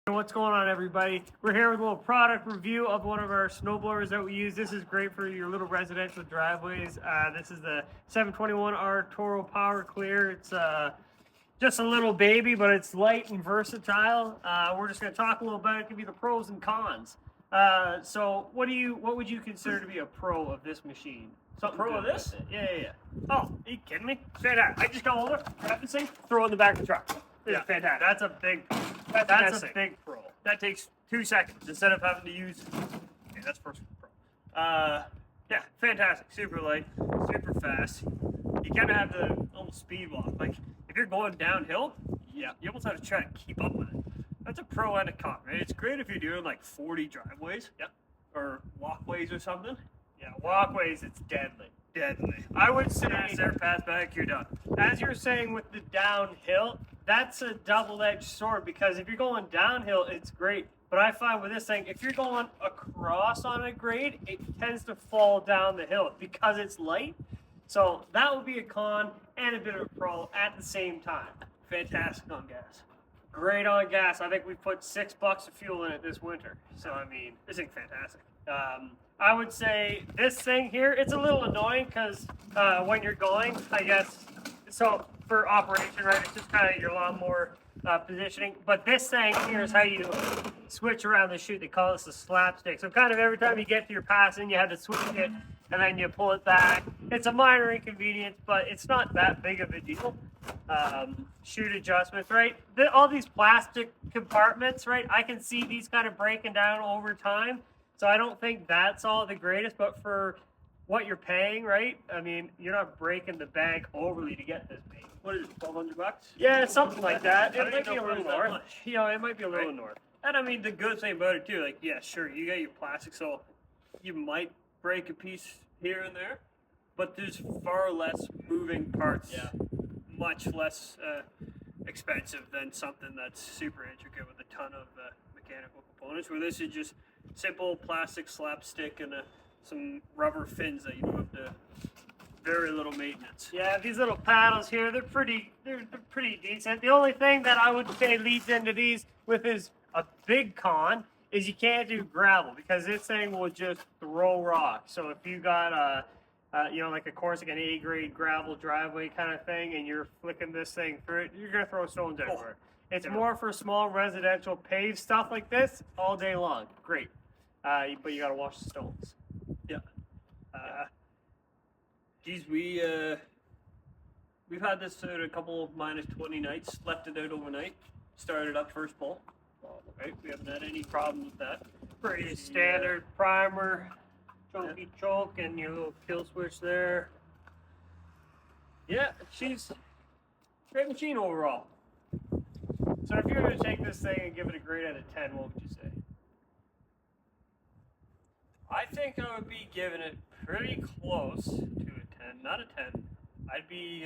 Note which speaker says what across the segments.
Speaker 1: What's going on, everybody? We're here with a little product review of one of our snowblowers that we use. This is great for your little residential driveways. This is the 721R Toro Power Clear. It's just a little baby, but it's light and versatile. We're just going to talk a little about it, give you the pros and cons. So what would you consider to be a pro of this machine?
Speaker 2: Something pro of this?
Speaker 1: Yeah. Oh, are you kidding me? Fantastic. I just got older, grab this thing, throw it in the back of the truck. This is fantastic. That's a big pro.
Speaker 2: That takes 2 seconds instead of having to use. Okay, that's first pro. Yeah, fantastic. Super light, super fast. You kind of have the almost speed walk. Like if you're going downhill, yeah, you almost have to try to keep up with it. That's a pro and a con, right? It's great if you're doing like 40 driveways, or walkways or something.
Speaker 1: Yeah, walkways, it's deadly.
Speaker 2: I would say there, pass back, you're done.
Speaker 1: As you're saying with the downhill, that's a double-edged sword because if you're going downhill, it's great. But I find with this thing, if you're going across on a grade, it tends to fall down the hill because it's light. So that would be a con and a bit of a pro at the same time.
Speaker 2: Fantastic on gas.
Speaker 1: Great on gas. I think we put $6 of fuel in it this winter. So I mean,
Speaker 2: This thing's fantastic.
Speaker 1: I would say this thing here, it's a little annoying because when you're going, I guess, so for operation, right, it's just kind of your lawnmower positioning. But this thing here is how you switch around the chute. They call this the slapstick. So kind of every time you get to your passing, you have to switch it and then you pull it back. It's a minor inconvenience, but it's not that big of a deal. Chute adjustments, right? All these plastic compartments, right? I can see these kind of breaking down over time. So I don't think that's all the greatest, but for what you're paying, right? I mean, you're not breaking the bank overly to get this big.
Speaker 2: What is it, $1,200?
Speaker 1: Yeah, something like that.
Speaker 2: I
Speaker 1: It might
Speaker 2: don't
Speaker 1: be a
Speaker 2: know if
Speaker 1: little
Speaker 2: it's that
Speaker 1: north.
Speaker 2: much.
Speaker 1: You know, it might be a little
Speaker 2: Right.
Speaker 1: north.
Speaker 2: And I mean, the good thing about it too, like, yeah, sure, you got your plastic, so you might break a piece here and there, but there's far less moving parts.
Speaker 1: Yeah.
Speaker 2: Much less expensive than something that's super intricate with a ton of mechanical components. Where this is just simple plastic slapstick and some rubber fins that you don't have to. Very little maintenance.
Speaker 1: Yeah, these little paddles here, they're pretty decent. The only thing that I would say leads into these with is a big con is you can't do gravel because this thing will just throw rocks. So if you got like a course like an A grade gravel driveway kind of thing and you're flicking this thing through it, you're gonna throw stones everywhere. It's more for small residential paved stuff like this all day long. Great. But you gotta wash the stones.
Speaker 2: Yeah. Geez, we've had this at a couple of -20 nights, left it out overnight, started up first pull. Right, we haven't had any problem with that.
Speaker 1: Pretty standard primer, chokey choke, and your little kill switch there.
Speaker 2: Yeah, she's a great machine overall.
Speaker 1: So if you were to take this thing and give it a grade out of 10, what would you say?
Speaker 2: I think I would be giving it pretty close to a 10, not a 10. I'd be,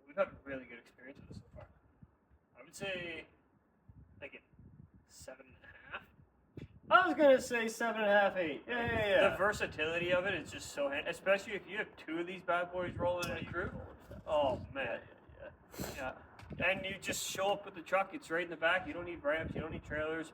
Speaker 2: we've had a really good experience with this so far. I would say, like a 7.5.
Speaker 1: I was gonna say 7.5, 8. Yeah.
Speaker 2: The versatility of it is just so handy, especially if you have two of these bad boys rolling in a crew. Oh man, yeah. And you just show up with the truck. It's right in the back. You don't need ramps. You don't need trailers.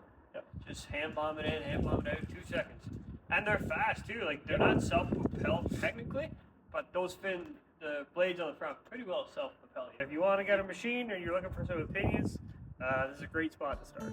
Speaker 2: Just hand bomb it in, hand bomb it out in 2 seconds. And they're fast too. Like they're not self-propelled technically, but the blades on the front pretty well self-propel.
Speaker 1: If you want to get a machine or you're looking for some opinions, this is a great spot to start.